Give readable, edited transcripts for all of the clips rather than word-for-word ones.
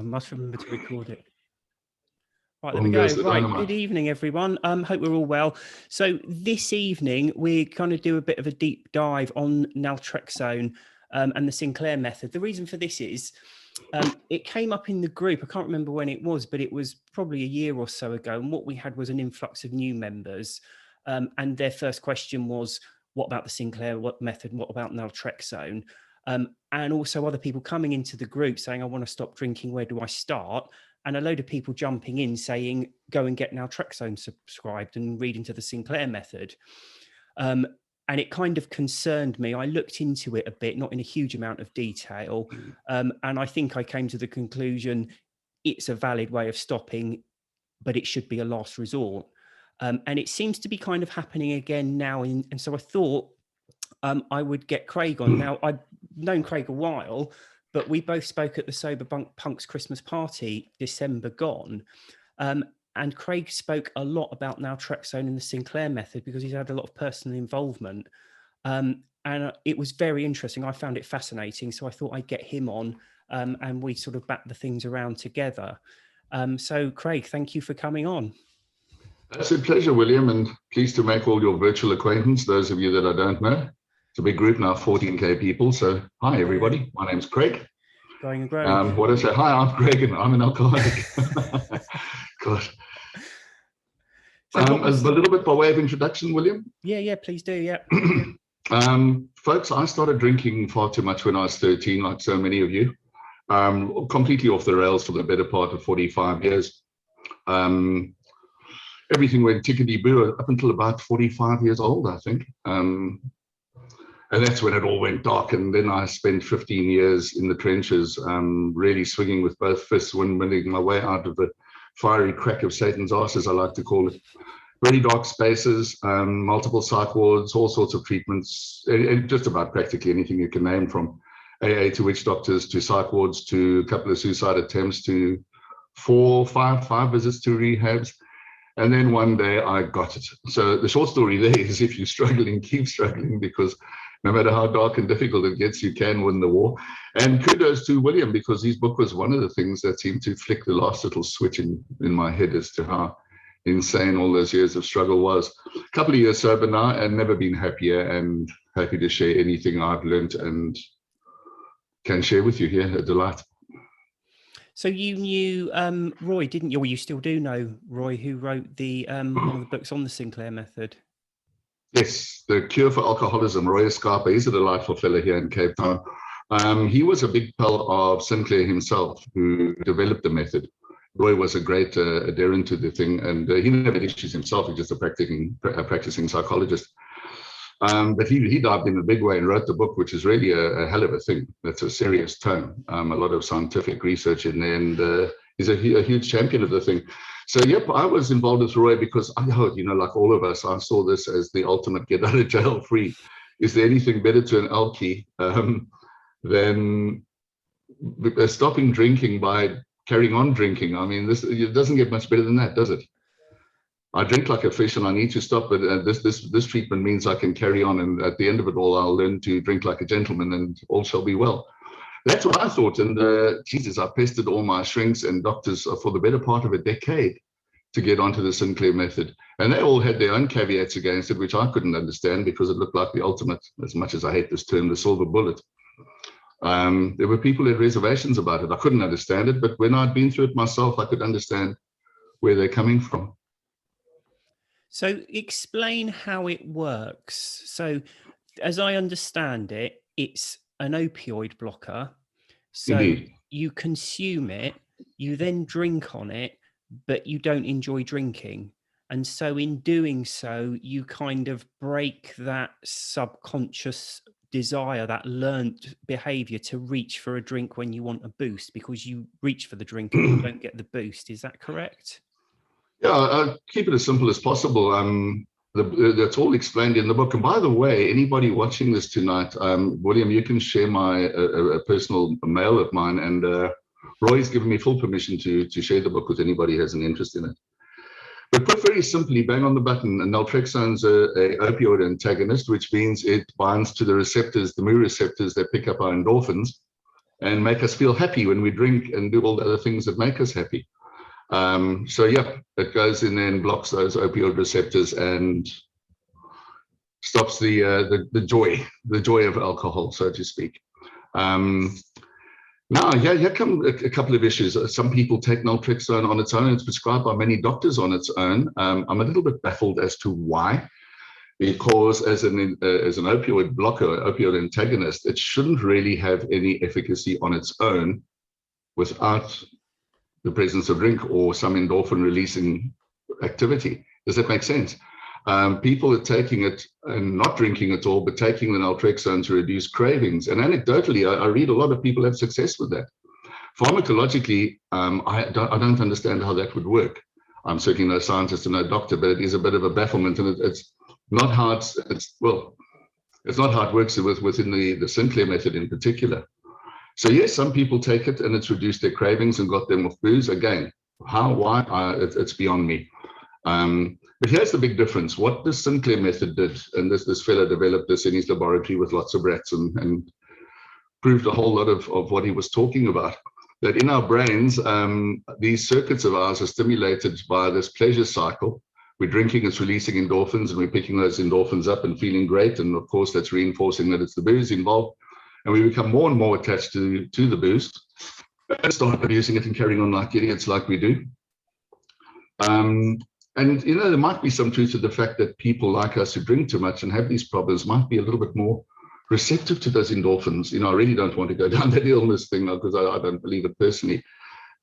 I must remember to record it. Right, there Boom we go. goes the Right, dynamite. good evening, everyone. Hope we're all well. So this evening, we're going to do a bit of a deep dive on naltrexone and the Sinclair method. The reason for this is it came up in the group. I can't remember when it was, but it was probably a year or so ago. And what we had was an influx of new members. And their first question was, what about the Sinclair method? What about naltrexone? And also other people coming into the group saying, I want to stop drinking. Where do I start? And a load of people jumping in saying, go and get naltrexone subscribed and read into the Sinclair method. And it kind of concerned me. I looked into it a bit, not in a huge amount of detail. And I think I came to the conclusion it's a valid way of stopping, but it should be a last resort. And it seems to be kind of happening again now. And so I thought I would get Craig on. Now, I've known Craig a while, but we both spoke at the Sober Punks Christmas party, December gone. And Craig spoke a lot about naltrexone and the Sinclair method because he's had a lot of personal involvement. And it was very interesting. I found it fascinating. So I thought I'd get him on and we sort of bat the things around together. So Craig, thank you for coming on. It's a pleasure, William, and pleased to make all your virtual acquaintance, those of you that I don't know. It's a big group now, 14K people. So hi, everybody. My name's Craig. Growing and growing. What I say? Hi, I'm Craig, and I'm an alcoholic. God. A little bit by way of introduction, William. Yeah, please do. Yeah. Folks, I started drinking far too much when I was 13, like so many of you. Completely off the rails for the better part of 45 years. Everything went tickety-boo up until about 45 years old, I think. And that's when it all went dark. And then I spent 15 years in the trenches, really swinging with both fists, windmilling my way out of the fiery crack of Satan's arse, as I like to call it. Very dark spaces, multiple psych wards, all sorts of treatments, and just about practically anything you can name, from AA to witch doctors to psych wards to a couple of suicide attempts to five visits to rehabs. And then one day I got it. So the short story there is, if you're struggling, keep struggling, because no matter how dark and difficult it gets, you can win the war. And kudos to William, because his book was one of the things that seemed to flick the last little switch in my head as to how insane all those years of struggle was. A couple of years sober now and never been happier, and happy to share anything I've learned and can share with you here. A delight. So you knew Roy, didn't you? Or you still do know Roy, who wrote the one of the books on the Sinclair method? Yes, The Cure for Alcoholism, Roy Eskapa. He's a delightful fellow here in Cape Town. He was a big pal of Sinclair himself, who developed the method. Roy was a great adherent to the thing, and he never had issues himself. He's just a practicing psychologist. But he dived in a big way and wrote the book, which is really a hell of a thing. That's a serious tome, a lot of scientific research in there, and he's a huge champion of the thing. So, yep, I was involved with Roy because I heard, like all of us, I saw this as the ultimate get out of jail free. Is there anything better to an alkie than stopping drinking by carrying on drinking? I mean, it doesn't get much better than that, does it? I drink like a fish and I need to stop, but this treatment means I can carry on, and at the end of it all, I'll learn to drink like a gentleman and all shall be well. That's what I thought, and Jesus, I pestered all my shrinks and doctors for the better part of a decade to get onto the Sinclair method, and they all had their own caveats against it, which I couldn't understand because it looked like the ultimate, as much as I hate this term, the silver bullet. There were people who had reservations about it. I couldn't understand it, but when I'd been through it myself, I could understand where they're coming from. So explain how it works. So as I understand it, it's an opioid blocker. So Indeed. You consume it, you then drink on it, but you don't enjoy drinking. And so in doing so, you kind of break that subconscious desire, that learned behavior to reach for a drink when you want a boost, because you reach for the drink and you don't get the boost. Is that correct? Yeah, I'll keep it as simple as possible. That's all explained in the book. And by the way, anybody watching this tonight, William, you can share my personal mail of mine, and Roy's given me full permission to share the book with anybody who has an interest in it. But put very simply, bang on the button, naltrexone's a opioid antagonist, which means it binds to the receptors, the mu receptors that pick up our endorphins. and make us feel happy when we drink and do all the other things that make us happy. So yeah, it goes in there and blocks those opioid receptors and stops the joy of alcohol, so to speak. Now, here come a couple of issues. Some people take naltrexone on its own. It's prescribed by many doctors on its own. I'm a little bit baffled as to why, because as an opioid blocker, opioid antagonist, it shouldn't really have any efficacy on its own without the presence of drink or some endorphin releasing activity. Does that make sense? People are taking it and not drinking at all, but taking the naltrexone to reduce cravings. And anecdotally, I read a lot of people have success with that. Pharmacologically, I don't understand how that would work. I'm certainly no scientist and no doctor, but it is a bit of a bafflement, and it's not how it's not how it works within the Sinclair method in particular. So yes, some people take it and it's reduced their cravings and got them off booze. Again, how, why, it's beyond me. But here's the big difference. What the Sinclair method did, and this fellow developed this in his laboratory with lots of rats and proved a whole lot of what he was talking about, that in our brains, these circuits of ours are stimulated by this pleasure cycle. We're drinking, it's releasing endorphins, and we're picking those endorphins up and feeling great. And of course, that's reinforcing that it's the booze involved. And we become more and more attached to the booze and start abusing it and carrying on like idiots like we do. And, you know, there might be some truth to the fact that people like us who drink too much and have these problems might be a little bit more receptive to those endorphins. You know, I really don't want to go down that illness thing because I don't believe it personally.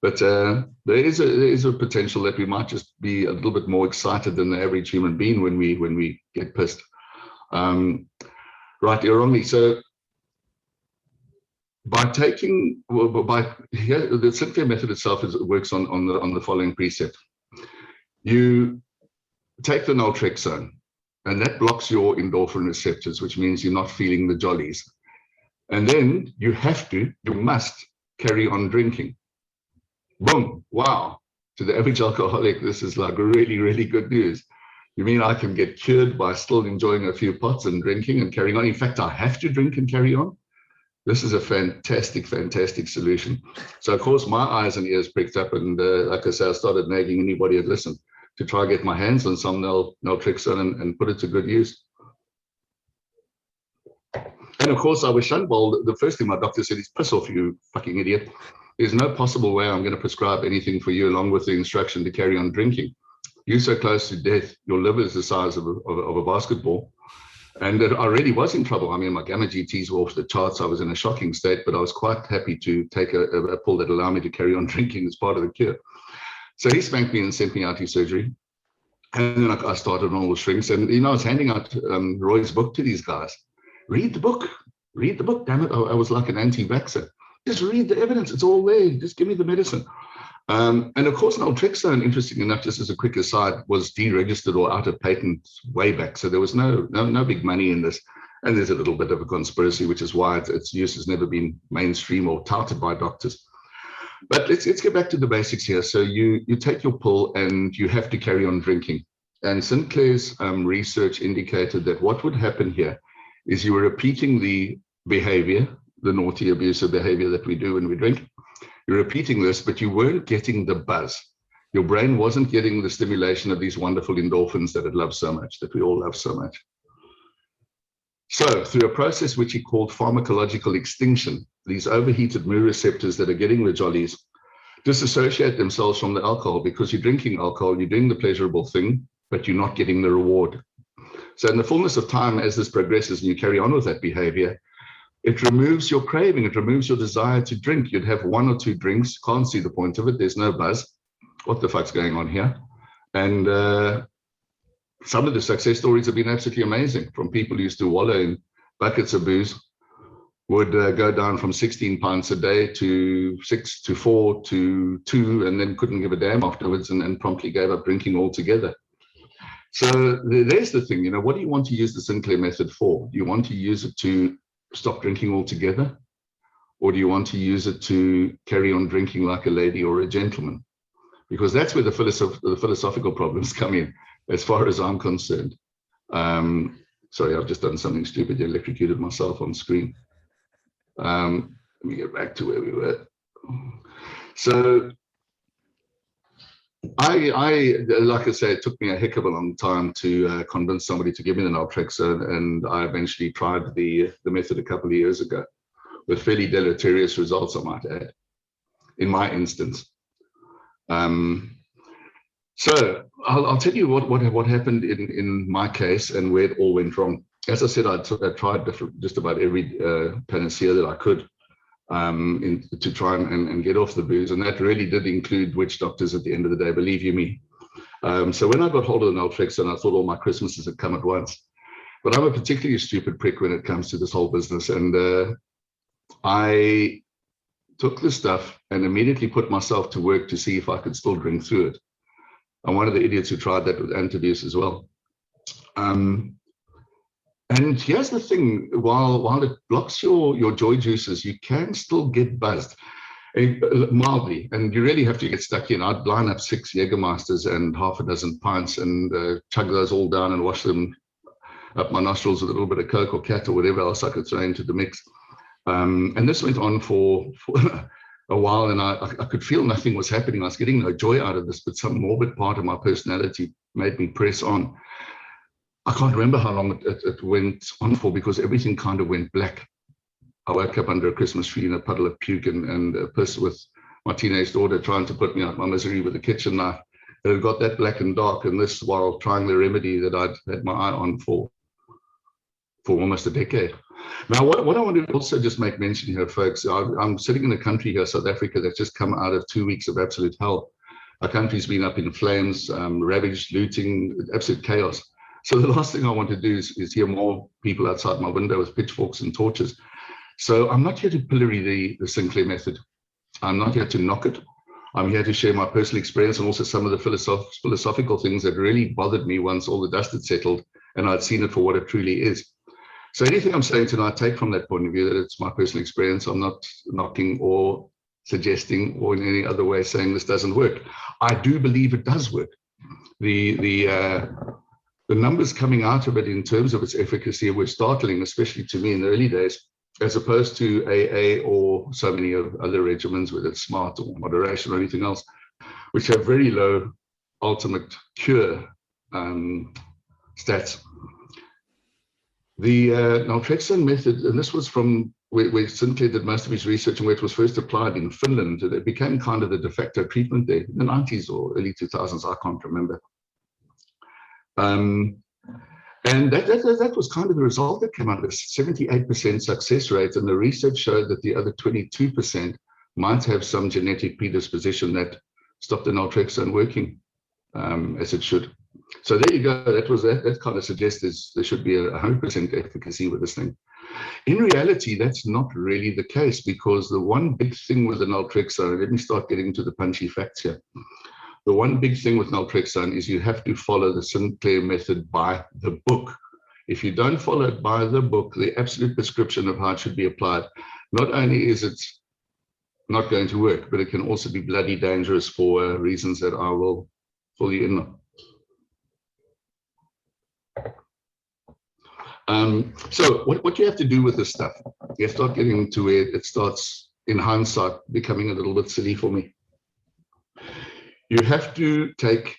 But there is a potential that we might just be a little bit more excited than the average human being when we get pissed. Rightly or wrongly. So the Sinclair method itself works on the following precept. You take the naltrexone, and that blocks your endorphin receptors, which means you're not feeling the jollies. And then you must carry on drinking. Boom, wow. To the average alcoholic, this is like really, really good news. You mean I can get cured by still enjoying a few pots and drinking and carrying on? In fact, I have to drink and carry on? This is a fantastic, fantastic solution. So, of course, my eyes and ears pricked up, and like I said, I started nagging anybody who'd listen to try to get my hands on some naltrexone and put it to good use. And of course, I was shunned. Well, the first thing my doctor said is, piss off, you fucking idiot. There's no possible way I'm going to prescribe anything for you along with the instruction to carry on drinking. You're so close to death, your liver is the size of a basketball. And I really was in trouble. I mean, my gamma GTs were off the charts. I was in a shocking state, but I was quite happy to take a pill that allowed me to carry on drinking as part of the cure. So he spanked me and sent me out to surgery. And then I started on all the shrinks. And, you know, I was handing out Roy's book to these guys. Read the book, damn it. I was like an anti-vaxxer. Just read the evidence. It's all there. Just give me the medicine. And of course, naltrexone, interesting enough, just as a quick aside, was deregistered or out of patent way back. So there was no big money in this. And there's a little bit of a conspiracy, which is why its use has never been mainstream or touted by doctors. But let's get back to the basics here. So you take your pill and you have to carry on drinking. And Sinclair's research indicated that what would happen here is you were repeating the behavior, the naughty, abusive behavior that we do when we drink. You're repeating this, but you weren't getting the buzz. Your brain wasn't getting the stimulation of these wonderful endorphins that it loves so much, that we all love so much. So through a process which he called pharmacological extinction, these overheated mu receptors that are getting the jollies disassociate themselves from the alcohol, because you're drinking alcohol, you're doing the pleasurable thing, but you're not getting the reward. So in the fullness of time, as this progresses and you carry on with that behavior, it removes your craving, it removes your desire to drink. You'd have one or two drinks, can't see the point of it, there's no buzz. What the fuck's going on here? And some of the success stories have been absolutely amazing, from people who used to wallow in buckets of booze, would go down from 16 pints a day to 6 to 4 to 2, and then couldn't give a damn afterwards and promptly gave up drinking altogether. So there's the thing, you know, what do you want to use the Sinclair method for? Do you want to use it to stop drinking altogether? Or do you want to use it to carry on drinking like a lady or a gentleman? Because that's where the philosophical problems come in, as far as I'm concerned. Sorry, I've just done something stupid, electrocuted myself on screen. Let me get back to where we were. So like I say, it took me a heck of a long time to convince somebody to give me the naltrexone, and I eventually tried the method a couple of years ago with fairly deleterious results, I might add, in my instance. So I'll tell you what happened in my case and where it all went wrong. As I said, I tried just about every panacea that I could to try and get off the booze, and that really did include witch doctors at the end of the day, believe you me. So when I got hold of the naltrexone, I thought all my Christmases had come at once. But I'm a particularly stupid prick when it comes to this whole business, and I took the stuff and immediately put myself to work to see if I could still drink through it. I'm one of the idiots who tried that with antabuse as well. And here's the thing, while it blocks your joy juices, you can still get buzzed mildly, and you really have to get stuck in. I'd line up 6 Jägermeisters and half a dozen pints and chug those all down and wash them up my nostrils with a little bit of Coke or Cat or whatever else I could throw into the mix. And this went on for a while, and I could feel nothing was happening. I was getting no joy out of this, but some morbid part of my personality made me press on. I can't remember how long it went on for, because everything kind of went black. I woke up under a Christmas tree in a puddle of puke, and a person with my teenage daughter trying to put me out my misery with a kitchen knife. It had got that black and dark, and this while trying the remedy that I'd had my eye on for almost a decade. Now, what I want to also just make mention here, folks, I'm sitting in a country here, South Africa, that's just come out of 2 weeks of absolute hell. Our country's been up in flames, ravaged, looting, absolute chaos. So the last thing I want to do is hear more people outside my window with pitchforks and torches. So I'm not here to pillory the Sinclair method. I'm not here to knock it. I'm here to share my personal experience and also some of the philosophical things that really bothered me once all the dust had settled and I'd seen it for what it truly is. So anything I'm saying tonight, take from that point of view that it's my personal experience. I'm not knocking or suggesting or in any other way saying this doesn't work. I do believe it does work. The numbers coming out of it in terms of its efficacy were startling, especially to me in the early days, as opposed to AA or so many of other regimens, whether it's SMART or moderation or anything else, which have very low ultimate cure stats. The naltrexone method, and this was from where Sinclair did most of his research and where it was first applied in Finland. It became kind of the de facto treatment there in the 90s or early 2000s, I can't remember. And that was kind of the result that came out of it, 78% success rate. And the research showed that the other 22% might have some genetic predisposition that stopped the naltrexone working as it should. So there you go. That kind of suggests there should be 100% efficacy with this thing. In reality, that's not really the case, because the one big thing with the naltrexone, let me start getting to the punchy facts here. The one big thing with naltrexone is you have to follow the Sinclair method by the book. If you don't follow it by the book, the absolute prescription of how it should be applied, not only is it not going to work, but it can also be bloody dangerous for reasons that I will fill you in on. So what you have to do with this stuff, you start getting to where it starts, in hindsight, becoming a little bit silly for me. You have to take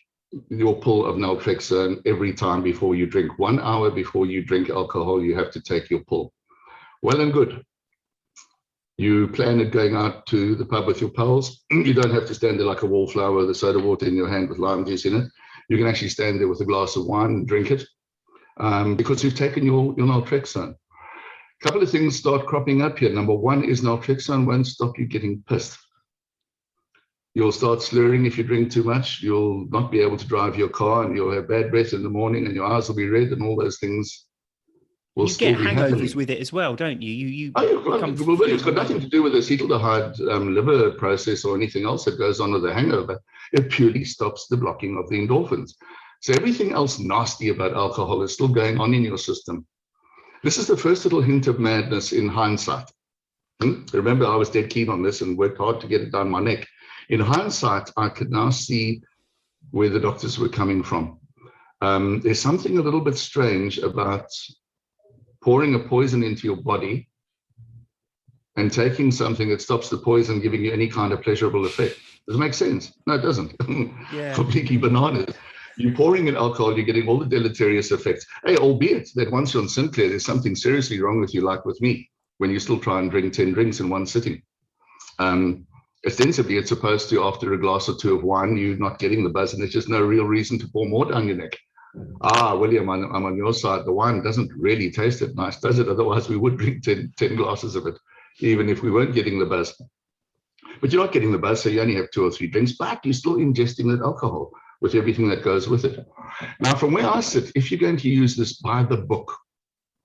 your pull of naltrexone every time before you drink. 1 hour before you drink alcohol, you have to take your pull. Well and good. You plan it going out to the pub with your pals. You don't have to stand there like a wallflower with a soda water in your hand with lime juice in it. You can actually stand there with a glass of wine and drink it because you've taken your naltrexone. A couple of things start cropping up here. Number one is naltrexone won't stop you getting pissed. You'll start slurring if you drink too much. You'll not be able to drive your car, and you'll have bad breath in the morning, and your eyes will be red, and all those things will still be happening. You get hangovers with it as well, don't you? It's got nothing to do with the acetaldehyde liver process or anything else that goes on with the hangover. It purely stops the blocking of the endorphins. So everything else nasty about alcohol is still going on in your system. This is the first little hint of madness in hindsight. Remember, I was dead keen on this and worked hard to get it down my neck. In hindsight, I could now see where the doctors were coming from. There's something a little bit strange about pouring a poison into your body and taking something that stops the poison giving you any kind of pleasurable effect. Does it make sense? No, it doesn't. Yeah. Completely bananas. You're pouring in alcohol, you're getting all the deleterious effects. Hey, albeit that once you're on Sinclair, there's something seriously wrong with you, like with me, when you still try and drink 10 drinks in one sitting. Ostensibly, it's supposed to, after a glass or two of wine, you're not getting the buzz, and there's just no real reason to pour more down your neck. William, I'm on your side. The wine doesn't really taste it nice, does it? Otherwise, we would drink 10 glasses of it, even if we weren't getting the buzz. But you're not getting the buzz, so you only have 2 or 3 drinks, but you're still ingesting that alcohol with everything that goes with it. Now, from where I sit, if you're going to use this by the book,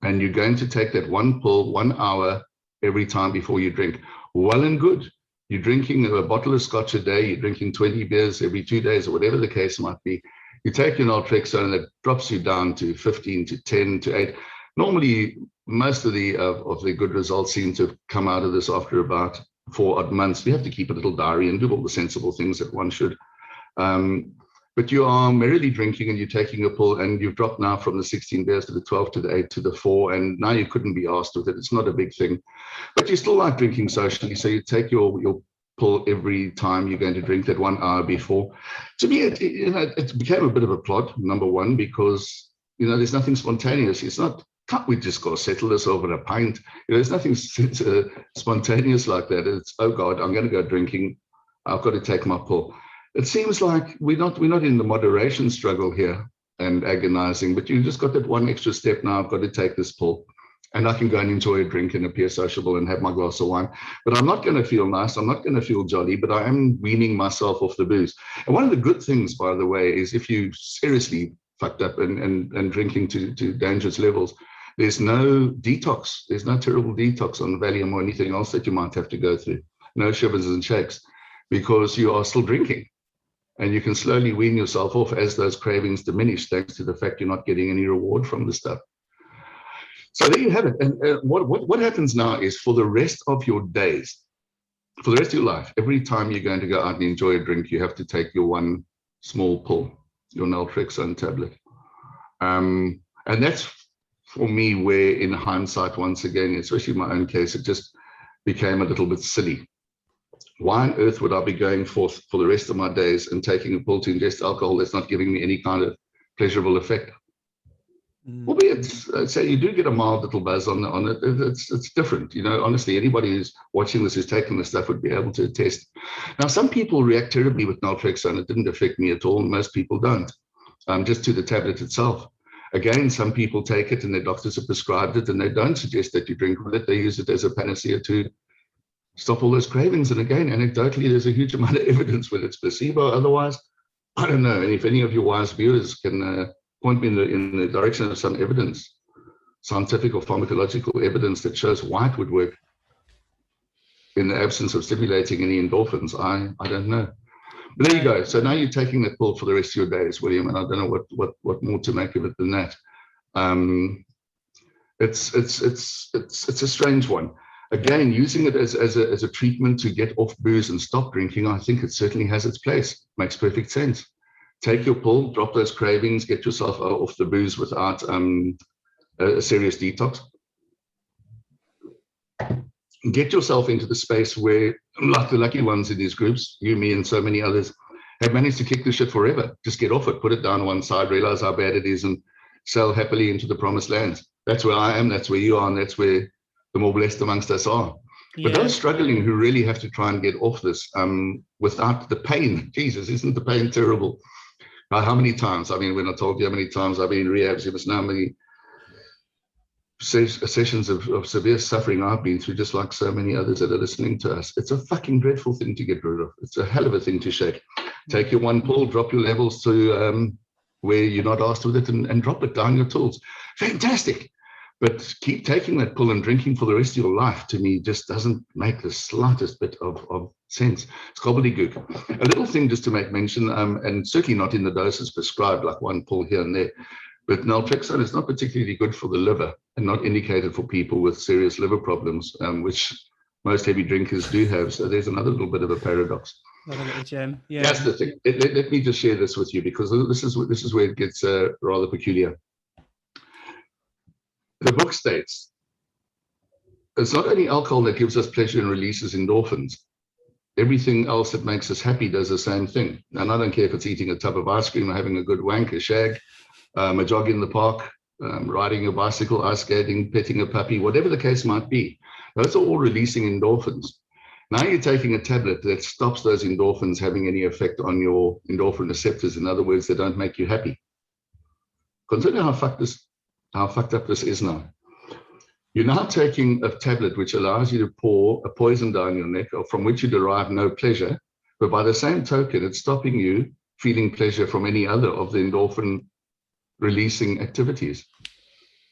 and you're going to take that one pull, 1 hour every time before you drink, well and good. You're drinking a bottle of scotch a day, you're drinking 20 beers every 2 days, or whatever the case might be. You take your naltrexone, and it drops you down to 15, to 10, to 8. Normally, most of the good results seem to have come out of this after about 4 odd months. You have to keep a little diary and do all the sensible things that one should. But you are merrily drinking, and you're taking a pull, and you've dropped now from the 16 beers to the 12 to the 8 to the 4, and now you couldn't be asked with it. It's not a big thing, but you still like drinking socially, so you take your pull every time you're going to drink that 1 hour before. To me, it became a bit of a plot, number one, because there's nothing spontaneous. It's not, can't we just go settle this over a pint? There's nothing spontaneous like that. It's, oh God, I'm going to go drinking. I've got to take my pull. It seems like we're not in the moderation struggle here and agonizing, but you just got that one extra step. Now I've got to take this pull, and I can go and enjoy a drink and appear sociable and have my glass of wine. But I'm not going to feel nice. I'm not going to feel jolly, but I am weaning myself off the booze. And one of the good things, by the way, is if you seriously fucked up and drinking to dangerous levels, there's no detox. There's no terrible detox on Valium or anything else that you might have to go through. No shivers and shakes, because you are still drinking. And you can slowly wean yourself off as those cravings diminish, thanks to the fact you're not getting any reward from the stuff. So there you have it. And what happens now is, for the rest of your days, for the rest of your life, every time you're going to go out and enjoy a drink, you have to take your one small pull, your naltrexone tablet. And that's, for me, where in hindsight, once again, especially in my own case, it just became a little bit silly. Why on earth would I be going forth for the rest of my days and taking a pull to ingest alcohol that's not giving me any kind of pleasurable effect? Albeit, say you do get a mild little buzz on it. It's different. Honestly, anybody who's watching this, who's taking this stuff, would be able to attest. Now, some people react terribly with naltrexone. It didn't affect me at all. Most people don't, just to the tablet itself. Again, some people take it and their doctors have prescribed it, and they don't suggest that you drink with it. They use it as a panacea to stop all those cravings. And again, anecdotally, there's a huge amount of evidence, whether it's placebo or otherwise. I don't know. And if any of your wise viewers can point me in the direction of some evidence, scientific or pharmacological evidence, that shows Whyte would work in the absence of stimulating any endorphins, I don't know. But there you go. So now you're taking that pull for the rest of your days, William, and I don't know what more to make of it than that. It's a strange one. Again, using it as a treatment to get off booze and stop drinking, I think it certainly has its place. Makes perfect sense. Take your pull, drop those cravings, get yourself off the booze without a serious detox. Get yourself into the space where, like the lucky ones in these groups, you, me, and so many others, have managed to kick this shit forever. Just get off it, put it down one side, realize how bad it is, and sail happily into the promised lands. That's where I am, that's where you are, and that's where the more blessed amongst us are. Yeah. But those struggling who really have to try and get off this without the pain, Jesus, isn't the pain terrible? How many times, when I told you how many times I've been in rehabs, you must know how many sessions of severe suffering I've been through, just like so many others that are listening to us. It's a fucking dreadful thing to get rid of. It's a hell of a thing to shake. Take your one pull, drop your levels to where you're not asked with it, and drop it down your tools. Fantastic. But keep taking that pull and drinking for the rest of your life, to me, just doesn't make the slightest bit of sense. It's gobbledygook. A little thing just to make mention, and certainly not in the doses prescribed, like one pull here and there, but naltrexone is not particularly good for the liver and not indicated for people with serious liver problems, which most heavy drinkers do have. So there's another little bit of a paradox. Another little gem. Yeah. That's the thing. Let me just share this with you, because this is where it gets rather peculiar. The book states it's not only alcohol that gives us pleasure and releases endorphins. Everything else that makes us happy does the same thing. And I don't care if it's eating a tub of ice cream or having a good wank, a shag, a jog in the park, riding a bicycle, ice skating, petting a puppy, whatever the case might be. Those are all releasing endorphins. Now you're taking a tablet that stops those endorphins having any effect on your endorphin receptors. In other words, they don't make you happy. Consider how fucked up this is now. You're now taking a tablet which allows you to pour a poison down your neck, or from which you derive no pleasure, but by the same token, it's stopping you feeling pleasure from any other of the endorphin releasing activities.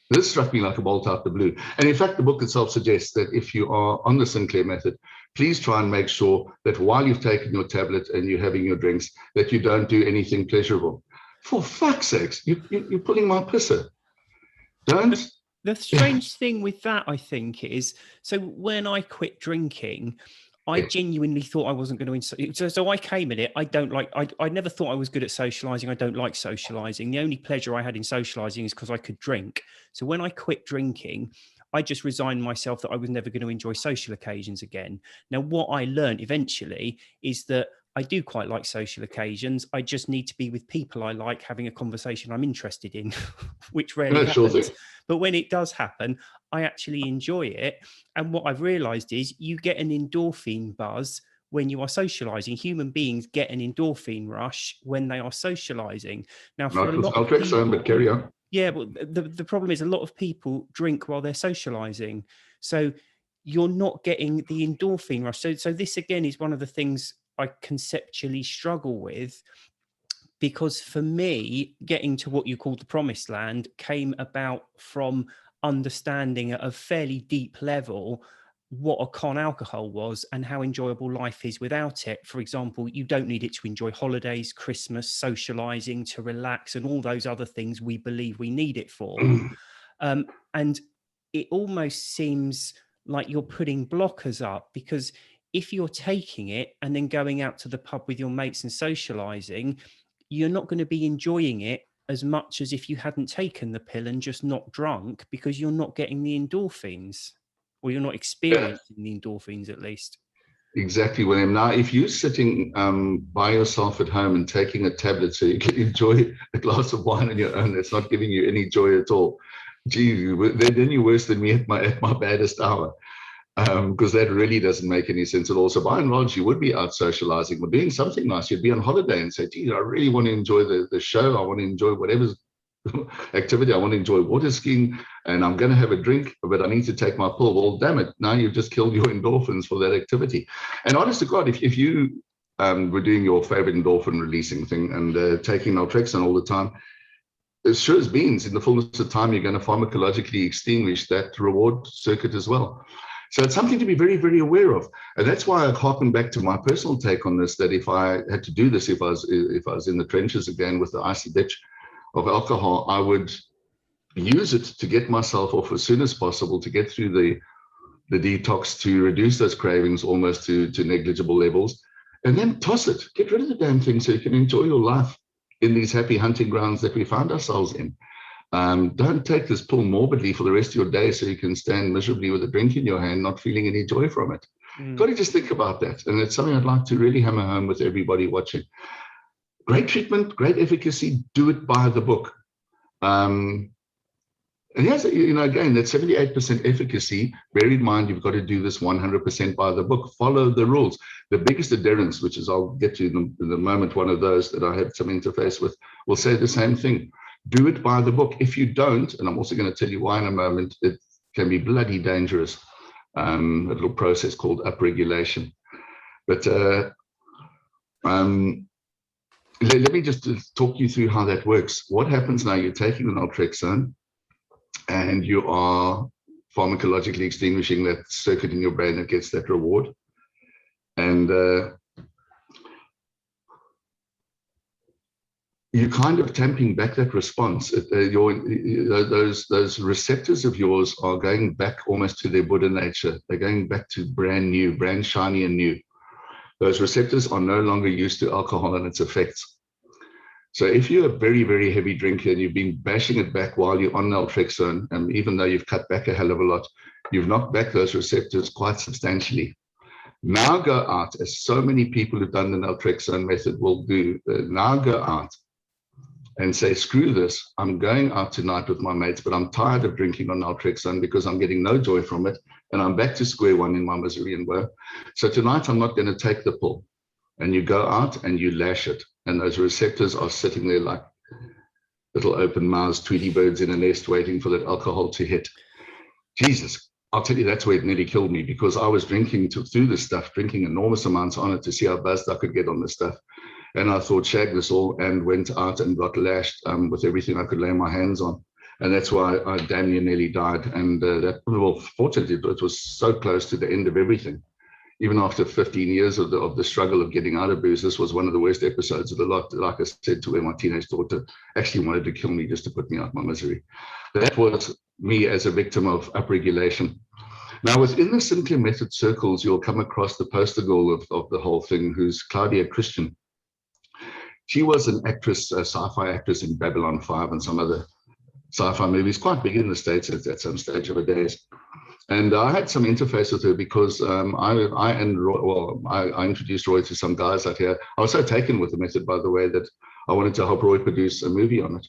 This struck me like a bolt out the blue. And in fact, the book itself suggests that if you are on the Sinclair method, please try and make sure that while you've taken your tablet and you're having your drinks, that you don't do anything pleasurable. For fuck's sakes, you're pulling my pisser. Don't. The strange thing with that, I think, is, so when I quit drinking, I genuinely thought I wasn't going to. So I came in it. I never thought I was good at socializing. I don't like socializing. The only pleasure I had in socializing is because I could drink. So when I quit drinking, I just resigned myself that I was never going to enjoy social occasions again. Now, what I learned eventually is that I do quite like social occasions. I just need to be with people I like, having a conversation I'm interested in, which rarely happens. But when it does happen, I actually enjoy it. And what I've realized is you get an endorphin buzz when you are socializing. Human beings get an endorphin rush when they are socializing. Now, for a lot of people, but carry on. Yeah, but the problem is a lot of people drink while they're socializing. So you're not getting the endorphin rush. So this, again, is one of the things I conceptually struggle with, because for me, getting to what you call the promised land came about from understanding at a fairly deep level what a con alcohol was and how enjoyable life is without it. For example, you don't need it to enjoy holidays, Christmas, socializing, to relax, and all those other things we believe we need it for. And it almost seems like you're putting blockers up, because if you're taking it and then going out to the pub with your mates and socializing, you're not going to be enjoying it as much as if you hadn't taken the pill and just not drunk, because you're not getting the endorphins, or you're not experiencing the endorphins, at least. Exactly, William. Now, if you're sitting by yourself at home and taking a tablet so you can enjoy a glass of wine on your own, that's not giving you any joy at all, gee, then you're worse than me at my baddest hour. Because that really doesn't make any sense at all. So by and large, you would be out socializing or doing something nice. You'd be on holiday and say, gee, I really want to enjoy the show. I want to enjoy whatever's activity. I want to enjoy water skiing, and I'm going to have a drink, but I need to take my pill. Well, damn it, now you've just killed your endorphins for that activity. And honest to God, if you were doing your favorite endorphin releasing thing and taking naltrexone all the time, as sure as beans, in the fullness of time, you're going to pharmacologically extinguish that reward circuit as well. So it's something to be very, very aware of. And that's why I harken back to my personal take on this, that if I had to do this, if I was in the trenches again with the icy ditch of alcohol, I would use it to get myself off as soon as possible, to get through the detox, to reduce those cravings almost to negligible levels, and then toss it. Get rid of the damn thing so you can enjoy your life in these happy hunting grounds that we find ourselves in. Don't take this pill morbidly for the rest of your day so you can stand miserably with a drink in your hand, not feeling any joy from it. Got to just think about that. And it's something I'd like to really hammer home with everybody watching. Great treatment, great efficacy, do it by the book. And yes, again, that 78% efficacy, bear in mind, you've got to do this 100% by the book. Follow the rules. The biggest adherents, which is, I'll get to in the moment, one of those that I had some interface with, will say the same thing. Do it by the book. If you don't, and I'm also going to tell you why in a moment, it can be bloody dangerous. A little process called upregulation. But let me just talk you through how that works. What happens now? You're taking the naltrexone and you are pharmacologically extinguishing that circuit in your brain that gets that reward. And you're kind of tamping back that response. Those receptors of yours are going back almost to their Buddha nature. They're going back to brand new, brand shiny and new. Those receptors are no longer used to alcohol and its effects. So if you're a very, very heavy drinker and you've been bashing it back while you're on naltrexone, and even though you've cut back a hell of a lot, You've knocked back those receptors quite substantially. Now go out, as so many people who've done the naltrexone method will do, now go out and say, screw this, I'm going out tonight with my mates, but I'm tired of drinking on naltrexone because I'm getting no joy from it, and I'm back to square one in my misery and woe. So tonight I'm not going to take the pill. And you go out and you lash it, and those receptors are sitting there like little open mouths, Tweety birds in a nest waiting for that alcohol to hit. Jesus, I'll tell you, that's where it nearly killed me, because I was drinking through this stuff, drinking enormous amounts on it to see how buzzed I could get on this stuff. And I thought, shag this all, and went out and got lashed with everything I could lay my hands on. And that's why I damn nearly died. And well, fortunately, it was so close to the end of everything. Even after 15 years of the struggle of getting out of booze, this was one of the worst episodes of the lot. Like I said, to where my teenage daughter actually wanted to kill me just to put me out my misery. That was me as a victim of upregulation. Now, within the Sinclair Method circles, you'll come across the poster girl of the whole thing, who's Claudia Christian. She was an actress, a sci-fi actress in Babylon 5 and some other sci-fi movies, quite big in the States at some stage of her days. And I had some interface with her because I introduced Roy to some guys out here. I was so taken with the method, by the way, that I wanted to help Roy produce a movie on it.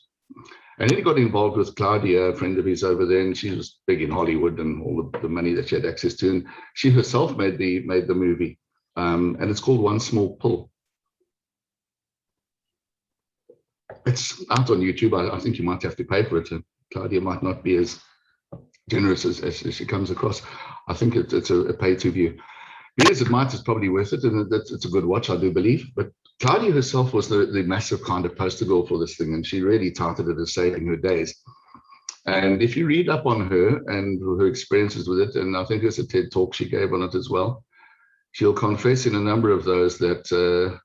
And then he got involved with Claudia, a friend of his over there, and she was big in Hollywood and all the money that she had access to. And she herself made the movie, and it's called One Small Pill. It's out on YouTube. I think you might have to pay for it. And Claudia might not be as generous as she comes across. I think it's a pay-to-view. Yes, it might. It's probably worth it, and it's a good watch, I do believe. But Claudia herself was the massive kind of poster girl for this thing, and she really touted it as saving her days. And if you read up on her and her experiences with it, and I think there's a TED talk she gave on it as well, she'll confess in a number of those that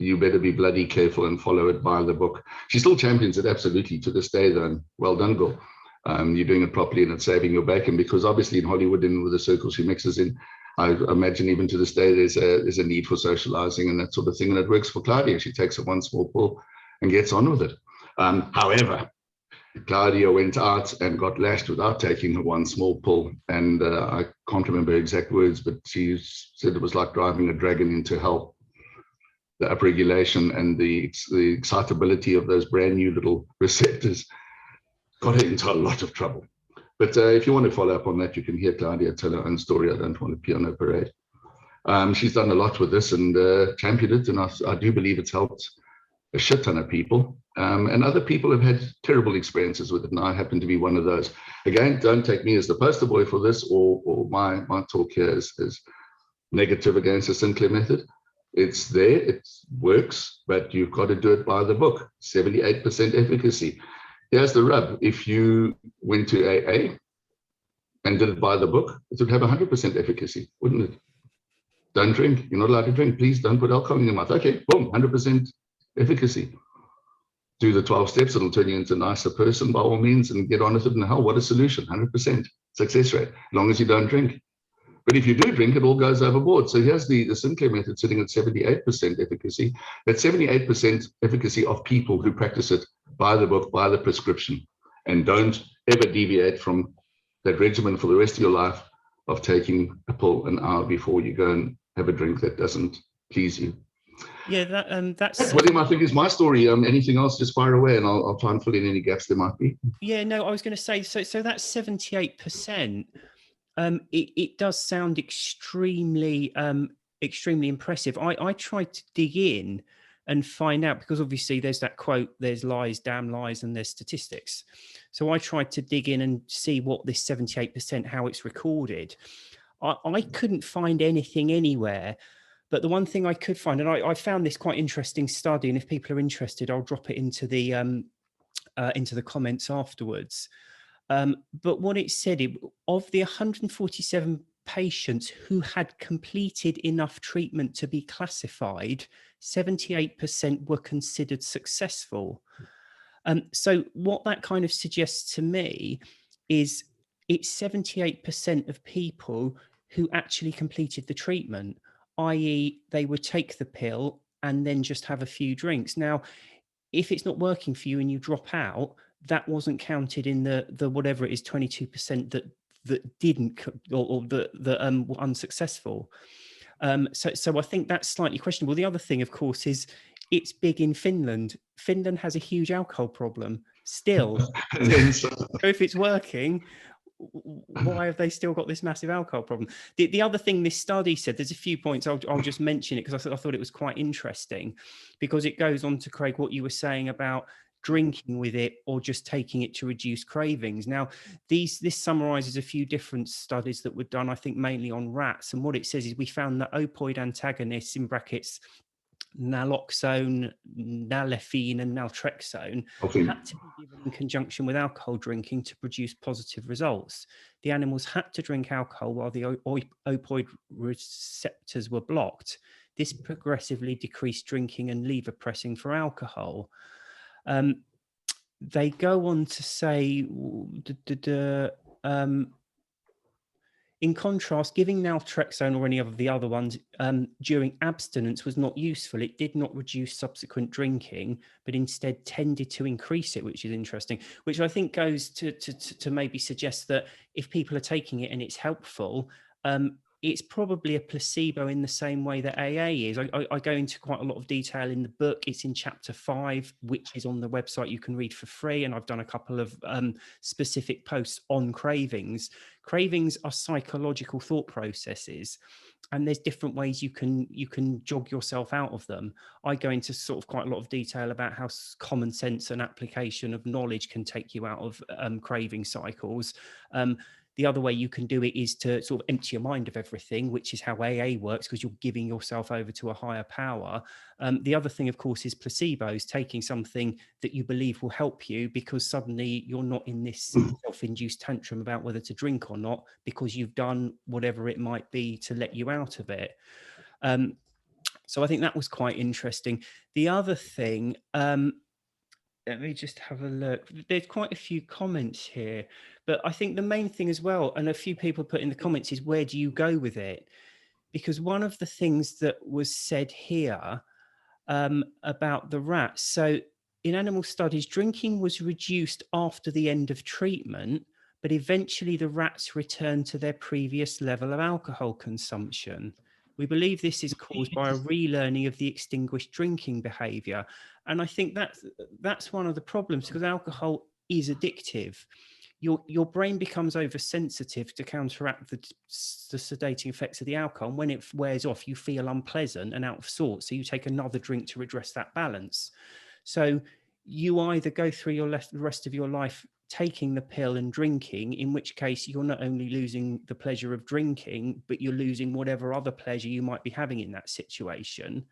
you better be bloody careful and follow it by the book. She still champions it absolutely to this day, though. And well done, girl. You're doing it properly and it's saving your bacon, because obviously in Hollywood and with the circles she mixes in, I imagine even to this day there's a need for socializing and that sort of thing, and it works for Claudia. She takes it one small pull and gets on with it. However, Claudia went out and got lashed without taking one small pull, and I can't remember her exact words, but she said it was like driving a dragon into hell. The upregulation and the excitability of those brand new little receptors got her into a lot of trouble. But if you want to follow up on that, you can hear Claudia tell her own story. I don't want to pee on her parade. She's done a lot with this and championed it, and I do believe it's helped a shit ton of people. And other people have had terrible experiences with it, and I happen to be one of those. Again, don't take me as the poster boy for this, or my talk here is negative against the Sinclair method. It's there, it works, but you've got to do it by the book. 78% efficacy. Here's the rub. If you went to AA and did it by the book, it would have 100% efficacy, wouldn't it? Don't drink. You're not allowed to drink. Please don't put alcohol in your mouth. Okay, boom, 100% efficacy. Do the 12 steps. It'll turn you into a nicer person by all means, and get on with it. And hell, what a solution. 100% success rate, as long as you don't drink. But if you do drink, it all goes overboard. So here's the Sinclair method sitting at 78% efficacy. That's 78% efficacy of people who practice it by the book, by the prescription, and don't ever deviate from that regimen for the rest of your life of taking a pill an hour before you go and have a drink that doesn't please you. Yeah, that's William, I think is my story. Anything else, just fire away, and I'll try and fill in any gaps there might be. Yeah, no, I was going to say, so that's 78%. It does sound extremely impressive. I tried to dig in and find out, because obviously there's that quote, there's lies, damn lies, and there's statistics. So I tried to dig in and see what this 78%, how it's recorded. I couldn't find anything anywhere, but the one thing I could find, and I found this quite interesting study, and if people are interested, I'll drop it into the comments afterwards. But what it said, of the 147 patients who had completed enough treatment to be classified, 78% were considered successful. So what that kind of suggests to me is it's 78% of people who actually completed the treatment, i.e. they would take the pill and then just have a few drinks. Now, if it's not working for you and you drop out, that wasn't counted in the whatever it is, 22% that didn't or that were unsuccessful. So I think that's slightly questionable. The other thing, of course, is it's big in Finland. Finland has a huge alcohol problem still. So if it's working, why have they still got this massive alcohol problem? The other thing this study said, there's a few points, I'll just mention it because I thought it was quite interesting, because it goes on to, Craig, what you were saying about drinking with it or just taking it to reduce cravings. Now, this summarizes a few different studies that were done, I think mainly on rats. And what it says is we found that opioid antagonists, in brackets, naloxone, nalefene, and naltrexone had to be given in conjunction with alcohol drinking to produce positive results. The animals had to drink alcohol while the opioid receptors were blocked. This progressively decreased drinking and lever pressing for alcohol. They go on to say, in contrast, giving naltrexone or any of the other ones during abstinence was not useful. It did not reduce subsequent drinking, but instead tended to increase it, which is interesting, which I think goes to maybe suggest that if people are taking it and it's helpful, it's probably a placebo in the same way that AA is. I go into quite a lot of detail in the book. It's in chapter 5, which is on the website. You can read for free. And I've done a couple of specific posts on cravings. Cravings are psychological thought processes, and there's different ways you can jog yourself out of them. I go into sort of quite a lot of detail about how common sense and application of knowledge can take you out of craving cycles. The other way you can do it is to sort of empty your mind of everything, which is how AA works, because you're giving yourself over to a higher power. The other thing, of course, is placebos, taking something that you believe will help you because suddenly you're not in this self-induced tantrum about whether to drink or not, because you've done whatever it might be to let you out of it. So I think that was quite interesting. The other thing, let me just have a look. There's quite a few comments here, but I think the main thing as well, and a few people put in the comments, is where do you go with it? Because one of the things that was said here about the rats, so in animal studies, drinking was reduced after the end of treatment, but eventually the rats returned to their previous level of alcohol consumption. We believe this is caused by a relearning of the extinguished drinking behavior. And I think that's one of the problems, because alcohol is addictive. Your brain becomes oversensitive to counteract the sedating effects of the alcohol. And when it wears off, you feel unpleasant and out of sorts. So you take another drink to redress that balance. So you either go through the rest of your life taking the pill and drinking, in which case you're not only losing the pleasure of drinking, but you're losing whatever other pleasure you might be having in that situation,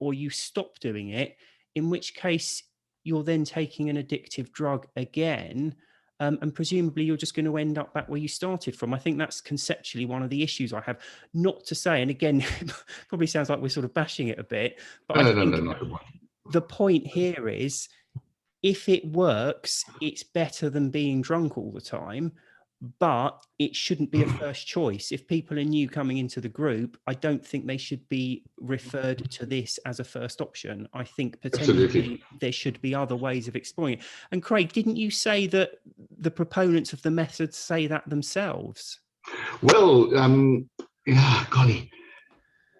or you stop doing it, in which case you're then taking an addictive drug again, and presumably you're just going to end up back where you started from. I think that's conceptually one of the issues I have. Not to say, and again, probably sounds like we're sort of bashing it a bit, but I think the point here is, if it works, it's better than being drunk all the time, but it shouldn't be a first choice. If people are new coming into the group, I don't think they should be referred to this as a first option. I think potentially there should be other ways of exploring it. And Craig, didn't you say that the proponents of the method say that themselves? Well, yeah, golly.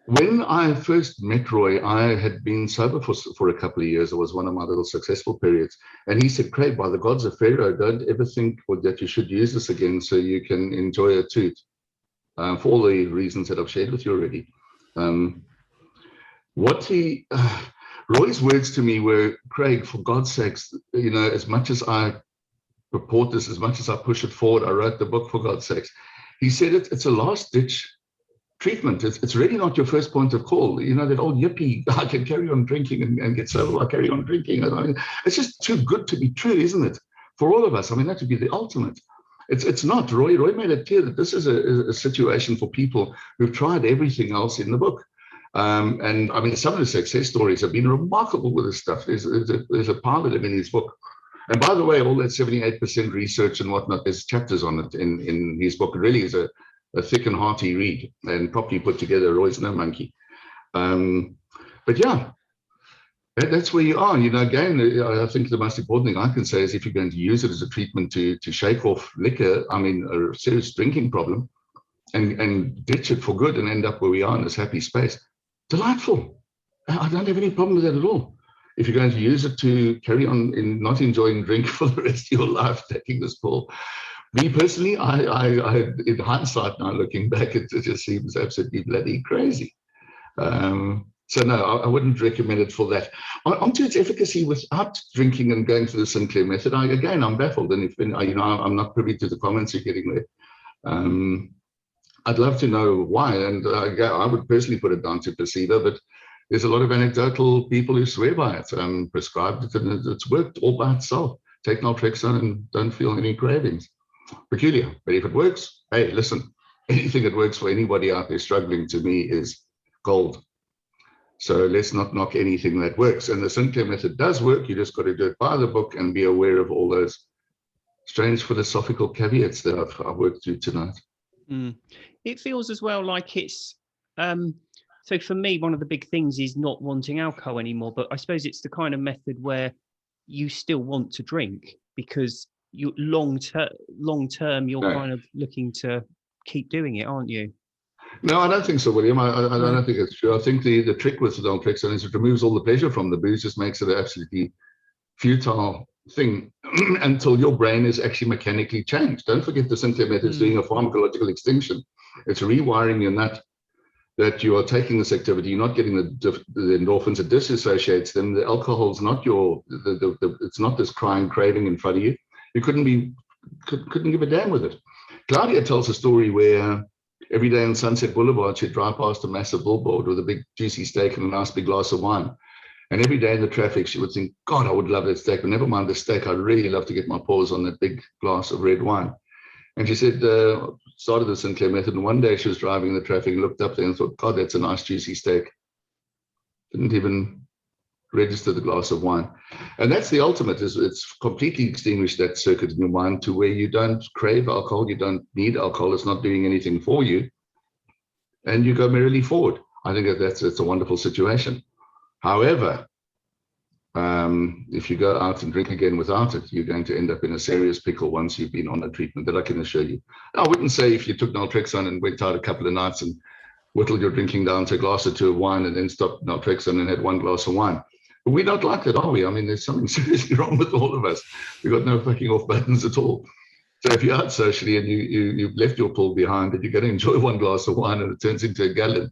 When I first met Roy, I had been sober for a couple of years. It was one of my little successful periods. And he said, Craig, by the gods of Pharaoh, don't ever think that you should use this again so you can enjoy a toot, for all the reasons that I've shared with you already. Roy's words to me were, Craig, for God's sakes, you know, as much as I purport this, as much as I push it forward, I wrote the book, for God's sakes. He said it's a last-ditch treatment. It's really not your first point of call. You know, that old yippee, I can carry on drinking and get sober, I carry on drinking. I mean, it's just too good to be true, isn't it? For all of us. I mean, that would be the ultimate. It's not. Roy made it clear that this is a situation for people who've tried everything else in the book. And I mean, some of the success stories have been remarkable with this stuff. There's a pile of them in his book. And by the way, all that 78% research and whatnot, there's chapters on it in his book. It really is a thick and hearty read, and properly put together. Roy's no monkey. But yeah, That's where you are. Again, I think the most important thing I can say is if you're going to use it as a treatment to shake off liquor, a serious drinking problem, and ditch it for good and end up where we are in this happy space, delightful. I don't have any problem with that at all. If you're going to use it to carry on in not enjoying drink for the rest of your life, taking this pill, me personally, I in hindsight now looking back, it just seems absolutely bloody crazy. So no, I wouldn't recommend it for that. Onto its efficacy without drinking and going through the Sinclair method, I'm baffled, and I'm not privy to the comments you're getting there. I'd love to know why, and I would personally put it down to placebo, but there's a lot of anecdotal people who swear by it, prescribed it, and it's worked all by itself. Take naltrexone and don't feel any cravings. Peculiar, but if it works, hey, listen, anything that works for anybody out there struggling, to me, is gold. So let's not knock anything that works. And the Sinclair method does work. You just got to do it by the book and be aware of all those strange philosophical caveats that I've worked through tonight. It feels as well like it's, so for me, one of the big things is not wanting alcohol anymore, but I suppose it's the kind of method where you still want to drink because you long term, you're kind of looking to keep doing it, aren't you? No, I don't think so, William. I don't think it's true. I think the trick with naltrexone is it removes all the pleasure from the booze, just makes it an absolutely futile thing until your brain is actually mechanically changed. Don't forget the Sinclair method is doing a pharmacological extinction. It's rewiring your nut that you are taking this activity, you're not getting the endorphins, it disassociates them. The alcohol is not it's not this crying craving in front of you. You couldn't give a damn with it. Claudia tells a story where every day on Sunset Boulevard, she'd drive past a massive billboard with a big juicy steak and a nice big glass of wine. And every day in the traffic, she would think, God, I would love that steak, but never mind the steak. I'd really love to get my paws on that big glass of red wine. And she said, started the Sinclair method. And one day she was driving in the traffic and looked up there and thought, God, that's a nice juicy steak. Didn't even register the glass of wine. And that's the ultimate, is it's completely extinguished that circuit in your mind to where you don't crave alcohol, you don't need alcohol, it's not doing anything for you, and you go merrily forward. I think it's a wonderful situation. However, if you go out and drink again without it, you're going to end up in a serious pickle once you've been on a treatment, that I can assure you. I wouldn't say if you took naltrexone and went out a couple of nights and whittled your drinking down to a glass or two of wine and then stopped naltrexone and had one glass of wine. But we're not like that, are we? I mean, there's something seriously wrong with all of us. We've got no fucking off buttons at all. So if you're out socially and you've left your pill behind and you're going to enjoy one glass of wine and it turns into a gallon,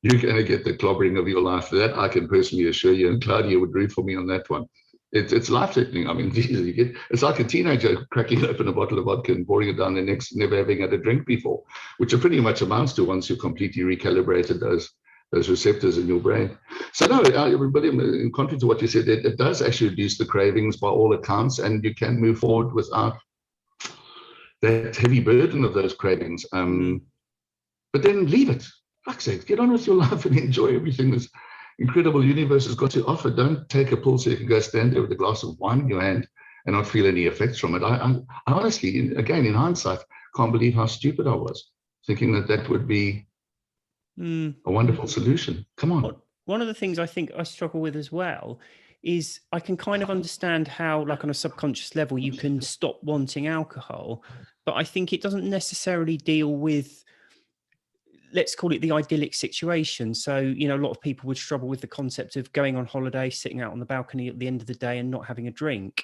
you're going to get the clobbering of your life. That I can personally assure you, and Claudia would root for me on that one. It's life-threatening. I mean, Jesus, it's like a teenager cracking open a bottle of vodka and pouring it down their necks, never having had a drink before, which it pretty much amounts to once you've completely recalibrated those receptors in your brain. So no, everybody, in contrary to what you said, it does actually reduce the cravings by all accounts, and you can move forward without that heavy burden of those cravings. But then leave it. Fuck's sake, get on with your life and enjoy everything this incredible universe has got to offer. Don't take a pill so you can go stand there with a glass of wine in your hand and not feel any effects from it. I honestly, again, in hindsight, can't believe how stupid I was, thinking that would be a wonderful solution. Come on. One of the things I think I struggle with as well is I can kind of understand how, like on a subconscious level, you can stop wanting alcohol, but I think it doesn't necessarily deal with, let's call it, the idyllic situation. So, a lot of people would struggle with the concept of going on holiday, sitting out on the balcony at the end of the day and not having a drink.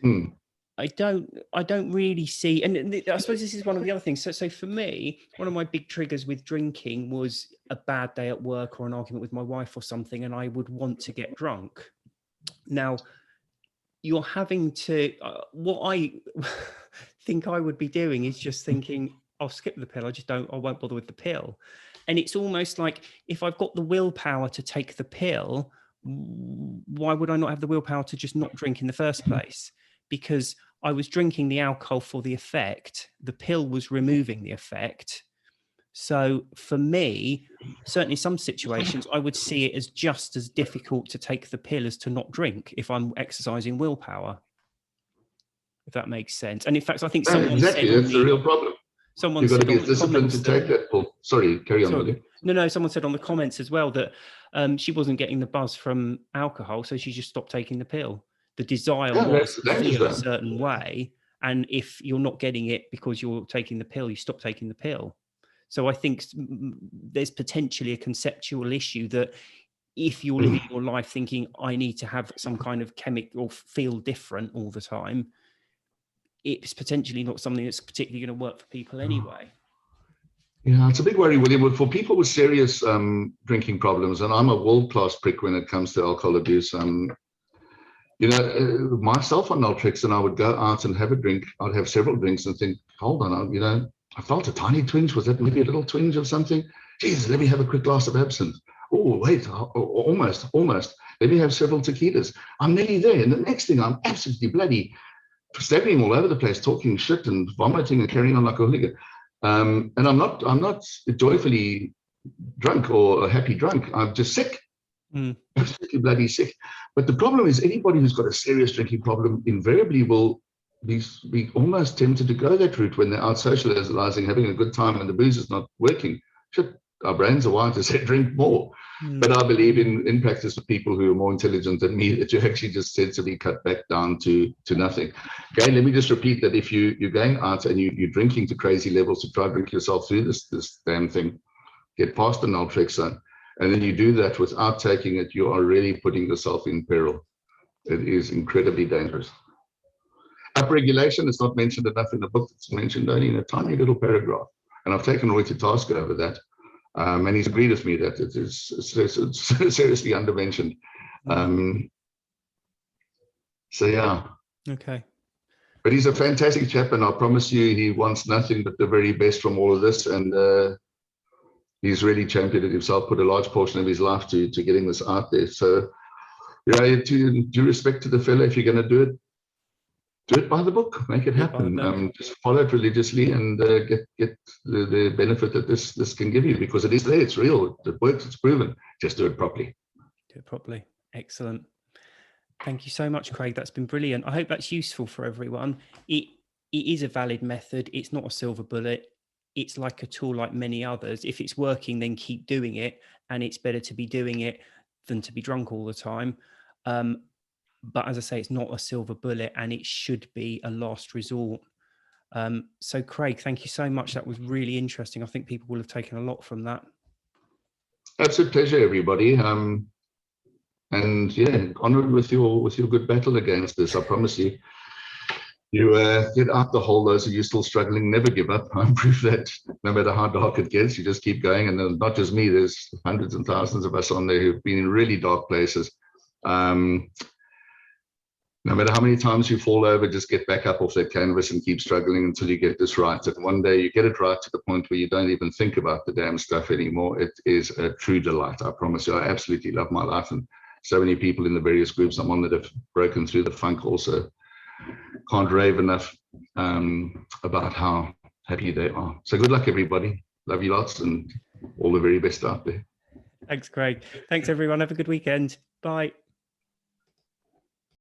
I don't really see, and I suppose this is one of the other things. So for me, one of my big triggers with drinking was a bad day at work or an argument with my wife or something, and I would want to get drunk. Now, you're having to, what I think I would be doing is just thinking, I'll skip the pill. I won't bother with the pill. And it's almost like, if I've got the willpower to take the pill, why would I not have the willpower to just not drink in the first place? Because I was drinking the alcohol for the effect. The pill was removing the effect. So for me, certainly some situations, I would see it as just as difficult to take the pill as to not drink if I'm exercising willpower. If that makes sense. And in fact, I think someone exactly, that's the real problem. Someone You've got to said be on the disciplined to comments take that pull. Sorry, carry on, Willie. No, someone said on the comments as well that she wasn't getting the buzz from alcohol, so she just stopped taking the pill. The desire was to feel a certain way, and if you're not getting it because you're taking the pill, you stop taking the pill. So I think there's potentially a conceptual issue that if you're living your life thinking I need to have some kind of chemical or feel different all the time, it's potentially not something that's particularly going to work for people anyway. Yeah, it's a big worry, William. But for people with serious drinking problems, and I'm a world-class prick when it comes to alcohol abuse. Myself on naltrexone, I would go out and have a drink. I'd have several drinks and think, hold on, I felt a tiny twinge. Was that maybe a little twinge of something? Jesus, let me have a quick glass of absinthe. Oh, wait, almost. Let me have several tequilas. I'm nearly there. And the next thing, I'm absolutely bloody staggering all over the place, talking shit and vomiting and carrying on like a hooligan. And I'm not joyfully drunk or a happy drunk. I'm just sick. Absolutely bloody sick. But the problem is anybody who's got a serious drinking problem invariably will be almost tempted to go that route when they're out socializing, having a good time, and the booze is not working. Shit, our brains are wired to say drink more. But I believe in practice with people who are more intelligent than me that you actually just sensibly cut back down to nothing. Okay, let me just repeat that if you're going out and you're drinking to crazy levels to try to drink yourself through this damn thing, get past the naltrexone, and then you do that without taking it, you are really putting yourself in peril. It is incredibly dangerous. Upregulation is not mentioned enough in the book. It's mentioned only in a tiny little paragraph. And I've taken Roy to task over that. And he's agreed with me that it is seriously undermentioned. So, yeah. Okay. But he's a fantastic chap, and I promise you he wants nothing but the very best from all of this. And he's really championed himself, put a large portion of his life to getting this out there. So, to due respect to the fella, if you're going to do it by the book, make it happen. Just follow it religiously and get the benefit that this can give you, because it is there, it's real, it works, it's proven. Just do it properly. Excellent. Thank you so much, Craig. That's been brilliant. I hope that's useful for everyone. It is a valid method. It's not a silver bullet. It's like a tool like many others. If it's working, then keep doing it. And it's better to be doing it than to be drunk all the time. But as I say, it's not a silver bullet, and it should be a last resort. So Craig, thank you so much. That was really interesting. I think people will have taken a lot from that. Absolute pleasure, everybody. And yeah, honored with your good battle against this. I promise you. You get out the hole, those of you still struggling, never give up. I'm proof that no matter how dark it gets, you just keep going. And not just me, there's hundreds and thousands of us on there who've been in really dark places. No matter how many times you fall over, just get back up off that canvas and keep struggling until you get this right. And one day you get it right to the point where you don't even think about the damn stuff anymore. It is a true delight. I promise you, I absolutely love my life. And so many people in the various groups I'm on that have broken through the funk also can't rave enough about how happy they are. So good luck, everybody. Love you lots, and all the very best out there. Thanks, Craig. Thanks, everyone. Have a good weekend. Bye.